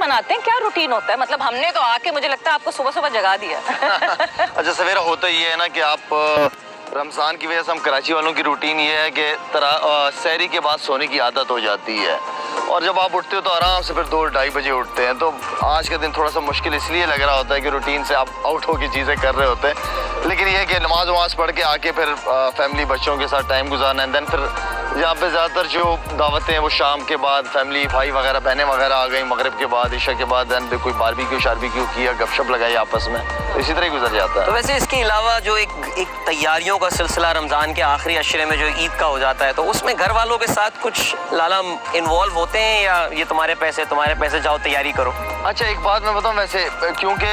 मनाते हैं, क्या रूटीन होता है? मतलब हमने तो आके मुझे लगता है आपको सुबह सुबह जगा दिया। अच्छा सवेरा होता ये है ना कि आप रमज़ान की वजह से हम कराची वालों की रूटीन ये है कि सहरी के बाद सोने की आदत हो जाती है, और जब आप उठते हो तो आराम से फिर 2-2:30 बजे उठते हैं। तो आज का दिन थोड़ा सा मुश्किल इसलिए लग रहा होता है कि रूटीन से आप आउट होकर चीज़ें कर रहे होते हैं, लेकिन ये है कि नमाज वमाज पढ़ के आके फिर फैमिली बच्चों के साथ टाइम गुजारना है। दैन फिर यहाँ पे ज़्यादातर जो दावतें हैं वो शाम के बाद, फैमिली भाई वगैरह बहनें वगैरह आ गई मगरिब के बाद, इशा के बाद, दैन कोई बारबेक्यू शारबेक्यू किया, गपशप लगाई आपस में, तो इसी तरह ही गुजर जाता है। तो वैसे इसके अलावा जो एक तैयारियों का सिलसिला रमज़ान के आखिरी अशरे में जो ईद का हो जाता है, तो उसमें घर वालों के साथ कुछ लाला इन्वॉल्व होते हैं या ये तुम्हारे पैसे जाओ तैयारी करो? अच्छा एक बात मैं बताऊं, वैसे क्योंकि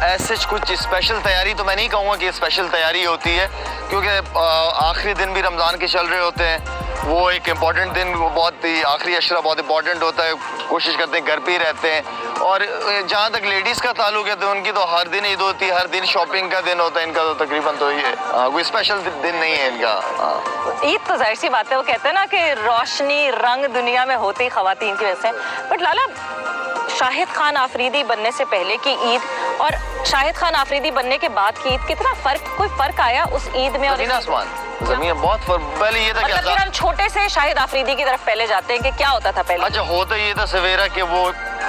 ऐसे कुछ स्पेशल तैयारी तो मैं नहीं कहूँगा कि स्पेशल तैयारी होती है, क्योंकि आखिरी दिन भी रमज़ान के चल रहे होते हैं, वो एक इम्पॉर्टेंट दिन, बहुत ही आखिरी अशरा बहुत इंपॉर्टेंट होता है, कोशिश करते हैं घर पे ही रहते हैं। और जहाँ तक लेडीज़ का ताल्लुक है तो उनकी तो हर दिन ईद होती है, हर दिन शॉपिंग का दिन होता है इनका, तो तकरीबन तो ये कोई स्पेशल दिन नहीं है इनका। ईद तो जाहिर सी बात है, वो कहते हैं ना कि रोशनी रंग दुनिया में होती ही खवातीन की वजह से। बट लाला, शाहिद खान आफरीदी बनने से पहले की ईद और शाहिद खान आफरीदी बनने के बाद की ईद, कितना कोई फर्क आया उस ईद में? और आसमान जमीन बहुत फर्क। पहले ये था मतलब फिर हम छोटे से शाहिद आफरीदी की तरफ पहले जाते हैं कि क्या होता था पहले? अच्छा होता ये था सवेरा कि वो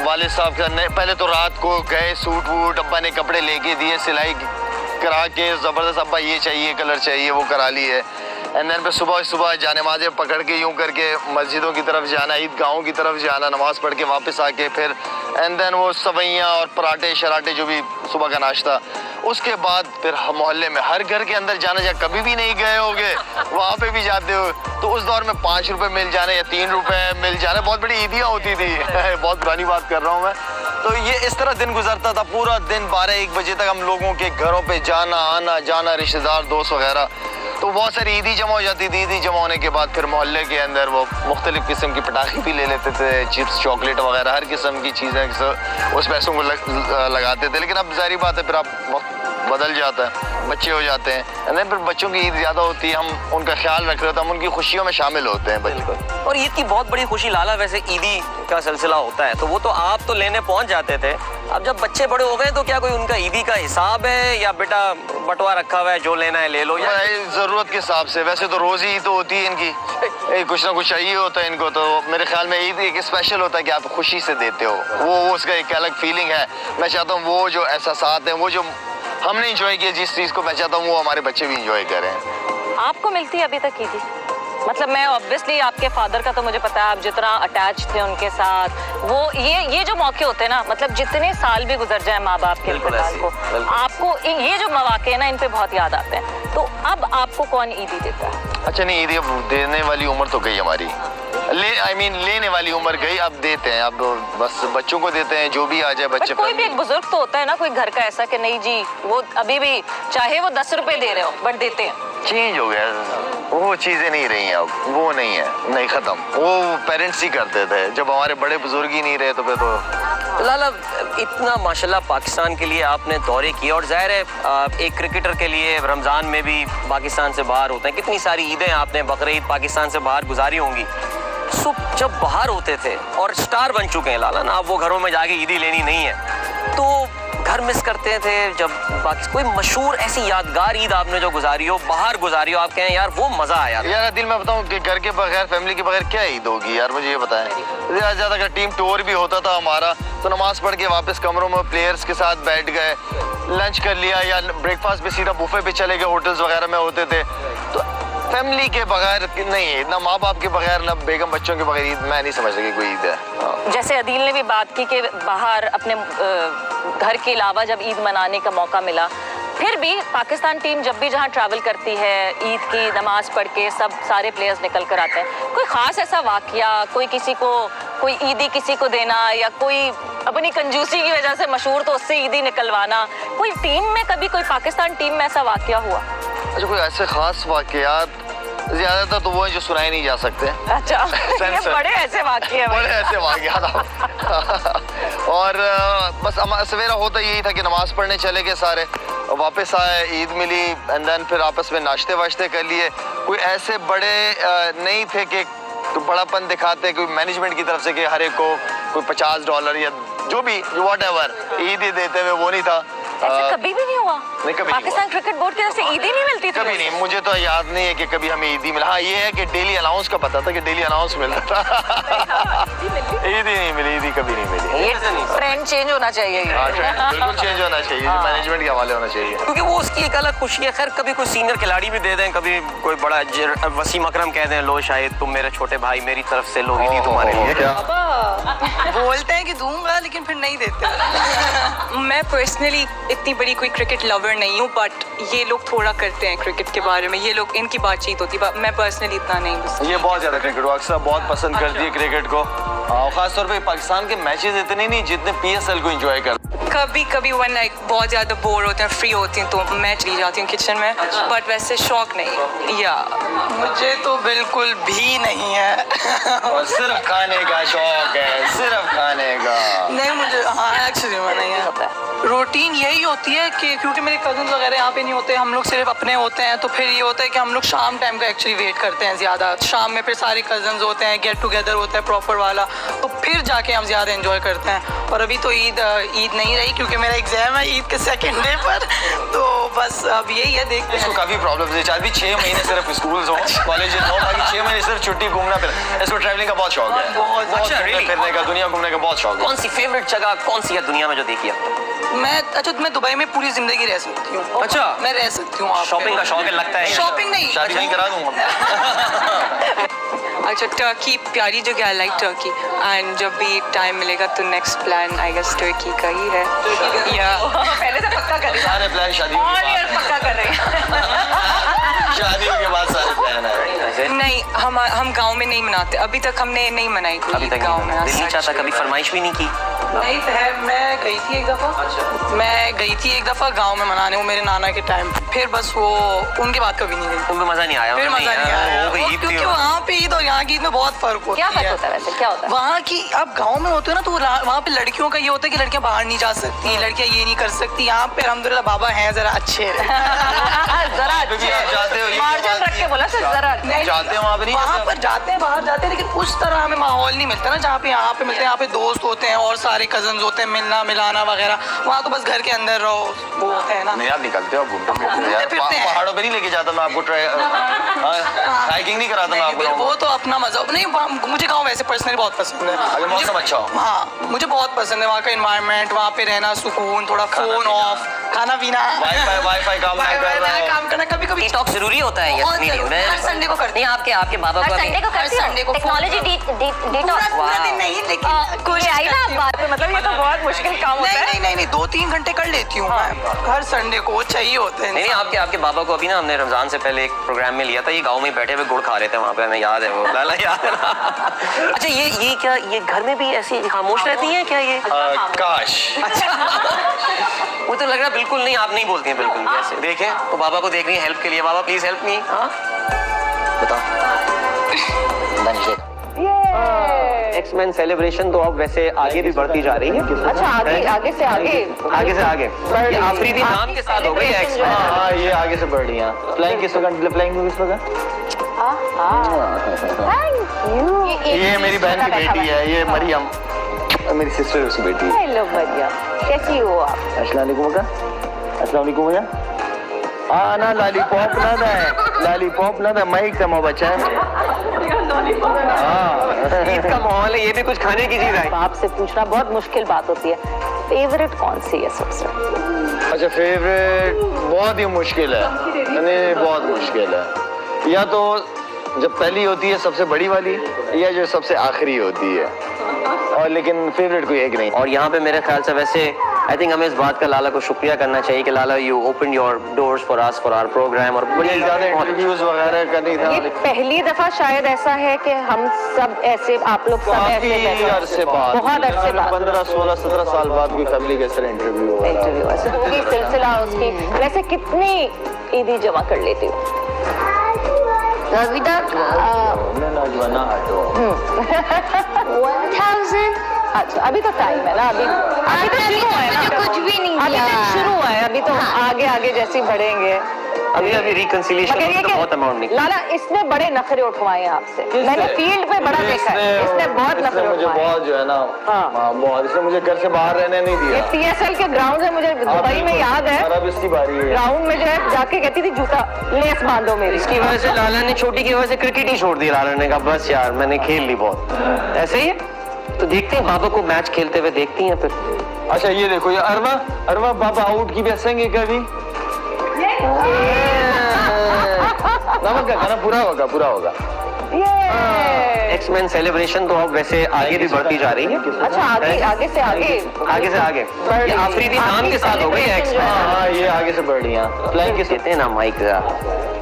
वालिद साहब के पहले तो रात को गए, सूट वूट अब्बा ने कपड़े लेके दिए, सिलाई करा के ज़बरदस्त, अब्बा ये चाहिए कलर चाहिए, वो करा लिए। एंड देन पे सुबह जानमाज़ें पकड़ के यूँ करके मस्जिदों की तरफ जाना, ईदगाहों की तरफ जाना, नमाज़ पढ़ के वापस आके फिर एंड देन वो सवैयाँ और पराठे शराठे जो भी सुबह का नाश्ता। उसके बाद फिर मोहल्ले में हर घर के अंदर जाना, जहाँ कभी भी नहीं गए होगे वहाँ पे भी जाते हो। तो उस दौर में 5 रुपए मिल जाने या 3 रुपए मिल जाने, बहुत बड़ी ईदियाँ होती थी। बहुत पुरानी बात कर रहा हूँ मैं। तो ये इस तरह दिन गुजरता था, पूरा दिन 12-1 बजे तक हम लोगों के घरों पे जाना आना जाना, रिश्तेदार दोस्त वगैरह। तो बहुत सारी ईदी जमा हो जाती थी। ईदी जमा होने के बाद फिर मोहल्ले के अंदर वो मुख्तलिफ़ किस्म की पटाखे भी ले लेते थे, चिप्स चॉकलेट वगैरह हर किस्म की चीज़ें उस पैसों को लगाते थे। लेकिन अब जारी बात है, फिर अब वक्त बदल जाता है, बच्चे हो जाते हैं, नहीं फिर बच्चों की ईद ज़्यादा होती है, हम उनका ख्याल रख रहे होते हैं, हम उनकी खुशियों में शामिल होते हैं बिल्कुल। और ईद की बहुत बड़ी खुशी लाला, वैसे ईदी का सिलसिला होता है तो वो तो आप तो लेने पहुंच जाते थे, अब जब बच्चे बड़े हो गए तो क्या कोई उनका ईदी का हिसाब है या बेटा बटवा रखा हुआ है जो लेना है ले लो, या ज़रूरत के हिसाब से? वैसे तो रोज़ ही तो होती है इनकी, कुछ ना कुछ चाहिए होता है इनको। तो मेरे ख्याल में ईद एक स्पेशल होता है कि आप खुशी से देते हो, वो उसका एक अलग फीलिंग है। मैं चाहता हूँ वो जो एहसासात हैं, वो जो हमने इंजॉय किया जिस चीज़ को, मैं चाहता हूँ वो हमारे बच्चे भी इंजॉय करें। आपको मिलती है अभी तक ईदी? मतलब मैं ऑब्वियसली आपके फादर का तो मुझे पता है, आप जितना अटैच थे उनके साथ, वो ये जो मौके होते हैं ना, मतलब जितने साल भी गुजर जाए माँ बाप के इंतकाल को, आपको ये जो मौके हैं ना, इन पे बहुत याद आते हैं। तो अब आपको कौन ईदी देता है? अच्छा नहीं, ईदी अब देने वाली उम्र तो गई हमारी, लेने वाली उम्र गई, अब देते हैं, अब बस बच्चों को देते हैं जो भी आ जाए बच्चे। कोई भी एक बुजुर्ग तो होता है ना कोई घर का ऐसा कि नहीं जी, वो अभी भी चाहे वो 10 रुपए दे रहे हो बट देते हैं। चेंज हो गया, वो चीज़ें नहीं रही हैं अब, वो नहीं है, नहीं ख़त्म। वो पेरेंट्स ही करते थे, जब हमारे बड़े बुजुर्ग ही नहीं रहे तो फिर तो लाला इतना माशाल्लाह पाकिस्तान के लिए आपने दौरे किए, और जाहिर है एक क्रिकेटर के लिए रमज़ान में भी पाकिस्तान से बाहर होते हैं, कितनी सारी ईदें आपने बकरीद पाकिस्तान से बाहर गुजारी होंगी। जब बाहर होते थे और स्टार बन चुके हैं लाला ना, अब वो घरों में जाके ईदी लेनी नहीं है, तो घर मिस करते थे जब कोई मशहूर ऐसी यादगार ईद आपने जो गुजारी हो, बाहर गुजारी हो, आप कहें यार वो मज़ा आया? यार दिल में बताऊं कि घर के बगैर, फैमिली के बगैर क्या ईद होगी यार, मुझे ये बताएं। ज़्यादा अगर टीम टूर भी होता था हमारा तो नमाज पढ़ के वापस कमरों में प्लेयर्स के साथ बैठ गए, लंच कर लिया या ब्रेकफास्ट पे सीधा बुफे पे चले गए, होटल्स वगैरह में होते थे। तो फैमिली के बगैर नहीं, ना माँ बाप के बगैर, ना बेगम बच्चों के बगैर ईद मैं नहीं समझता कि कोई ईद है। जैसे अदील ने भी बात की कि बाहर अपने घर के अलावा जब ईद मनाने का मौका मिला, फिर भी पाकिस्तान टीम जब भी जहाँ ट्रैवल करती है, ईद की नमाज पढ़ के सब सारे प्लेयर्स निकल कर आते हैं। कोई ख़ास ऐसा वाकया, कोई किसी को कोई ईदी किसी को देना, या कोई अपनी कंजूसी की वजह से मशहूर तो उससे ईदी निकलवाना, कोई टीम में कभी कोई पाकिस्तान टीम में ऐसा वाकया हुआ? अच्छा कोई ऐसे ख़ास वाकयात ज़्यादातर तो वो हैं जो सुनाए नहीं जा सकते। अच्छा ये बड़े ऐसे वाकये हैं, बड़े ऐसे वाकयात। और बस सवेरा होता यही था कि नमाज पढ़ने चले गए सारे, वापस आए, ईद मिली, एंड देन फिर आपस में नाश्ते वाश्ते कर लिए। कोई ऐसे बड़े नहीं थे कि बड़ापन दिखाते कोई मैनेजमेंट की तरफ से कि हर एक को कोई $50 या जो भी whatever, ईद ही देते हुए वो नहीं था। ऐसा कभी भी नहीं हुआ? नहीं, कभी नहीं पाकिस्तान क्रिकेट बोर्ड की तरफ से ईद ही नहीं मिलती थी? कभी नहीं, मुझे तो याद नहीं है कि कभी हमें ईद ही मिला। हाँ, ये है कि डेली अलाउंस का पता था कि डेली अलाउंस मिलता था। ईद ही नहीं मिली, ईद ही कभी नहीं मिली। ये ट्रेंड चेंज होना चाहिए। हाँ, बिल्कुल चेंज होना चाहिए, मैनेजमेंट के हवाले होना चाहिए। क्योंकि वो उसकी एक अलग खुशी है। खैर कभी कोई सीनियर खिलाड़ी भी दे दें, कभी कोई बड़ा वसीम अकरम कह दें, लो शायद तुम मेरे छोटे भाई, मेरी तरफ से लो ईदी तुम्हारे लिए। बोलते हैं कि दूंगा लेकिन फिर नहीं देते। मैं पर्सनली इतनी बड़ी कोई क्रिकेट लवर नहीं हूँ, बट ये लोग थोड़ा करते हैं क्रिकेट के बारे में, ये लोग इनकी बातचीत होती है, मैं पर्सनली इतना नहीं। ये बहुत ज्यादा क्रिकेट अक्सर बहुत पसंद करती है क्रिकेट को, और खासतौर पे पाकिस्तान के मैचेस इतने नहीं जितने PSL को एंजॉय करते। कभी कभी वन लाइक बहुत ज़्यादा बोर होते हैं, फ्री होती हैं, तो मैं चली जाती हूँ किचन में, बट वैसे शौक नहीं। या मुझे तो बिल्कुल भी नहीं है। और सिर्फ खाने का शौक है, सिर्फ खाने का। नहीं मुझे, हाँ एक्चुअली में नहीं है। रूटीन यही होती है कि क्योंकि मेरे कजन वगैरह यहाँ पे नहीं होते, हम लोग सिर्फ अपने होते हैं, तो फिर ये होता है कि हम लोग शाम टाइम का एक्चुअली वेट करते हैं ज़्यादा। शाम में फिर सारे कजन्स होते हैं, गेट टुगेदर होता है प्रॉपर वाला, तो फिर जाके हम ज़्यादा एंजॉय करते हैं। और अभी तो ईद नहीं रही क्योंकि मेरा एग्जाम है ईद के सेकेंड डे पर, तो बस अब यही है, देखते हैं। इसको काफी प्रॉब्लम है, चाहे भी 6 महीने सिर्फ स्कूल हो, कॉलेज हो, बाकी 6 महीने सिर्फ छुट्टी घूमना फिर। इसको ट्रैवलिंग का बहुत शौक है, बहुत अच्छा, really? फिरने का, दुनिया घूमने का बहुत शौक है। कौन सी फेवरेट जगह कौन सी है दुनिया में जो देखी है? मैं दुबई में पूरी जिंदगी रह सकती हूँ। अच्छा, मैं रह सकती हूँ। शॉपिंग का शौक है लगता है? शॉपिंग नहीं, शादी नहीं करा दूंगा। अच्छा टर्की प्यारी जगह है, लाइक टर्की, एंड जब भी टाइम मिलेगा तो next plan I guess Turkey का ही है। या पहले से पक्का कर रही हूँ। सारे प्लान शादी पक्का कर रही हैं। शादी के बाद सारे प्लान है। नहीं, हम गांव में नहीं मनाते, अभी तक हमने नहीं मनाई कोई अभी तक गांव में। दिल नहीं चाहता, कभी फरमाइश भी नहीं की? नहीं है, मैं गई थी एक दफ़ा गांव में मनाने, वो मेरे नाना के टाइम, फिर बस वो उनके बाद कभी नहीं गई। तुम्हें मजा नहीं आया? फिर मजा नहीं आया, वो ईद क्योंकि वहाँ पे ईद और यहाँ की ईद में बहुत फर्क होता है। क्या फर्क होता है वैसे, क्या होता है? वहाँ की आप गांव में होते हो ना, तो वहाँ पे लड़कियों का ये होता है कि लड़कियां बाहर नहीं जा सकती, लड़कियां ये नहीं कर सकती। यहाँ पे अल्हम्दुलिल्लाह बाबा हैं जरा अच्छे। जरा क्योंकि आप जाते हो, ये मार्जिन रख के बोला सर, जरा जाते हो वहाँ पे नहीं, वहाँ पर जाते हैं, बाहर जाते हैं, लेकिन उस तरह हमें माहौल नहीं मिलता ना जहाँ पे यहाँ पे मिलते हैं। यहाँ पे दोस्त होते हैं और सारे कजन्स होते हैं, मिलना मिलाना वगैरह। वहाँ तो बस घर के अंदर रहो, वो है ना। नहीं आप निकलते हो, आप घूमते फिरते यार, फिरते हैं। पहाड़ों पे नहीं लेके जाता मैं आपको, हाइकिंग नहीं कराता मैं आपको। वो तो अपना मजा नहीं, मुझे गाँव वैसे पर्सनली बहुत पसंद है। अगर मौसम अच्छा हो। हाँ मुझे बहुत पसंद है वहाँ का एनवायरनमेंट, वहाँ पे रहना, सुकून, थोड़ा फोन ऑफ, खाना पीना, वाईफाई काम नहीं कर रहा हो। काम करना, कभी कभी डिटॉक्स जरूरी होता है बहुत जरूरी, हर संडे को करते नहीं, आपके बाबा को संडे को करती संडे को टेक्नोलॉजी डिटॉक्स। पूरा दिन नहीं, लेकिन कोई आई ना बात पे, मतलब ये तो बहुत मुश्किल काम होता है। नहीं 2-3 घंटे कर लेती हूँ मैं हर संडे को, चाहिए होते हैं। नहीं, आपके बाबा को अभी ना हमने रमजान से पहले एक प्रोग्राम में लिया था, ये गांव में बैठे हुए गुड़ खा रहे थे वहाँ पे, हमें याद है वो। लाला याद है ना? अच्छा, ये क्या, ये घर में भी ऐसी खामोश रहती हैं क्या ये? काश। वो तो लग रहा बिल्कुल नहीं, आप नहीं बोलती हैं बिल्कुल भी ऐसे। देखें तो बाबा को देख रही है हेल्प के लिए, बाबा प्लीज हेल्प मी। हाँ बताओ। एक्समैन सेलिब्रेशन तो अब वैसे आगे भी बढ़ती जा रही है। अच्छा, आगे से आगे ये आफरीदी नाम के साथ हो गई है एक्समैन। हाँ ये आगे से बढ़ रही है। फ्लाइंग किस वक्त, फ्लाइंग किस वक्त? ये मेरी बहन की बेटी है, ये मरियम मेरी सिस्टर उसकी बेटी है। हेलो मरियम, कैसी हो आप? अस्सलाम वालेकुम भैया। हाँ ना लॉलीपॉप ना माइक से मो बच्चा है। ईद का माहौल है, ये भी कुछ खाने की चीज है। आपसे पूछना बहुत मुश्किल बात होती है, फेवरेट कौन सी है सबसे? अच्छा फेवरेट बहुत ही मुश्किल है, नहीं बहुत मुश्किल है। या तो जब पहली होती है सबसे बड़ी वाली, या जो सबसे आखिरी होती है, और लेकिन फेवरेट कोई एक नहीं। और यहाँ पे मेरे ख्याल से वैसे आई थिंक हमें इस बात का लाला को शुक्रिया करना चाहिए कि Lala you open your doors for us for our program, और बड़ी ज़्यादा इंटरव्यूज वगैरह करनी था। ये पहली दफा शायद ऐसा है कि हम सब ऐसे, आप लोग सब ऐसे काफी अरसे बाद, बहुत अरसे बाद, 15, 16, 17 साल बाद कोई फैमिली के सर इंटरव्यू होगी सिलसिला उसकी। वैसे कितनी ईदी जमा कर लेती हूँ अभी तक? 1000। अच्छा अभी तो टाइम है ना, अभी तो शुरू हुआ है ना, कुछ भी नहीं, अभी तो शुरू हुआ है, अभी तो आगे जैसे बढ़ेंगे अभी अभी रिकंसिलिएशन मगर ये तो कि बहुत अमाउंट निकला। लाला इसने बड़े नखरे उठवाए हैं आपसे, मैंने फील्ड पे बड़ा देखा है, इसने बहुत नखरे मुझे उठवाए हैं। बहुत जो है ना, हाँ। हाँ बहुत, इसने मुझे घर से बाहर रहने नहीं ये दिया। PSL के ग्राउंड है, मुझे दुबई में याद है, और अब इसकी बारी है। ग्राउंड में जो है जाके कहती थी जूता लेस बांधो मेरी। इसकी वजह से लाला ने, छोटी की वजह से क्रिकेट ही छोड़ दी। लाला ने कहा बस यार मैंने खेल ली बहुत। ऐसे ही है तो देखते हैं बाबा को मैच खेलते हुए, देखती हैं फिर। अच्छा ये देखो, ये अरवा बाबा आउट की बेसेंगे कभी। नमक का खाना पूरा होगा। एक्समैन सेलिब्रेशन तो अब वैसे आगे भी बढ़ती जा रही है। अच्छा आगे से आगे ये आफरीदी नाम के साथ हो गई है। हाँ ये आगे से बढ़ रही है। फ्लाइंग किस कहते हैं ना माइक।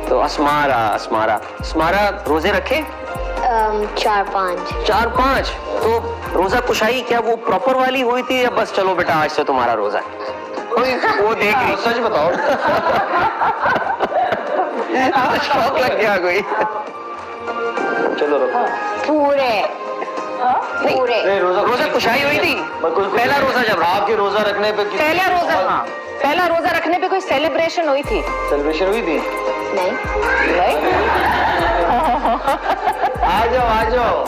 तो अस्मारा रोजे रखे 4-5। तो रोजा कुशाई क्या वो प्रॉपर वाली हुई थी या बस चलो बेटा आज से तुम्हारा रोजा है? वो देख रही, सच बताओ। शौक लग गया कोई। चलो रखो। पूरे नहीं, रोजा कुशाई हुई थी पहला रोजा जब आपके रोजा रखने पे पहला रोजा रखने पे कोई सेलिब्रेशन हुई थी? सेलिब्रेशन हुई थी? नहीं आ जाओ।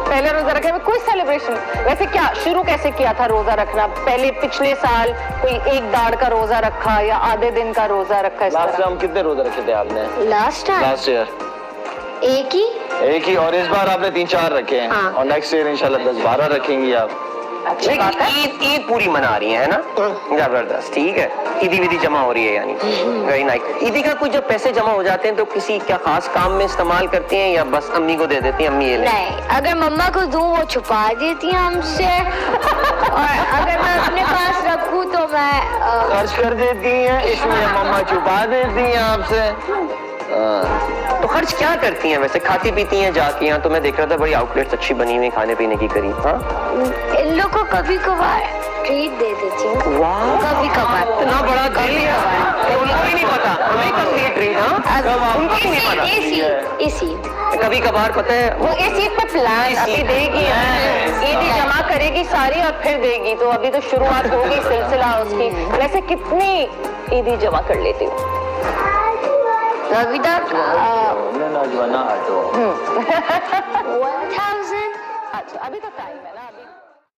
पहले रोजा रखने में कोई सेलिब्रेशन? वैसे क्या शुरू कैसे किया था रोजा रखना? पहले पिछले साल कोई एक दाढ़ का रोजा रखा या आधे दिन का रोजा रखा? इस लास्ट तरह टाइम कितने रोजा रखे थे आपने? लास्ट ईयर एक ही और इस बार आपने 3-4 रखे हैं। हाँ। और नेक्स्ट ईयर इंशाल्लाह 10-12 रखेंगी आप। अच्छी बात है। ईद पूरी मना रही है ना? जबरदस्त, ठीक है। ईदी विदी जमा हो रही है यानी वेरी नाइस। ईदी का कुछ जब पैसे जमा हो जाते हैं तो किसी क्या खास काम में इस्तेमाल करती हैं या बस अम्मी को दे देती हैं, अम्मी ये ले? नहीं, अगर मम्मा को दूं वो छुपा देती हैं हमसे और अगर मैं अपने पास रखूं तो मैं खर्च कर देती हैं, इसलिए मम्मा छुपा देती हैं आपसे। तो खर्च क्या करती हैं वैसे? खाती पीती हैं जाती हैं? तो मैं देख रहा था बड़ी आउटलेट्स अच्छी बनी हुई खाने पीने की करीब। हाँ इन लोग को कभी कभार ट्रीट दे देती हूँ। वाह, कभी कभार इतना बड़ा दिल है। उनको ही नहीं पता हमें कभी ट्रीट। हाँ उनको ही नहीं पता। इसी कभी कभार पता है वो इस चीज पे प्लान अभी देगी, ईदी जमा करेगी सारी और फिर देगी। तो अभी तो शुरुआत होगी सिलसिला उसकी। वैसे कितनी ईदी जमा कर लेती हूँ? अभी तक नौजवाना हटो। 1000। अच्छा अभी तो टाइम है ना।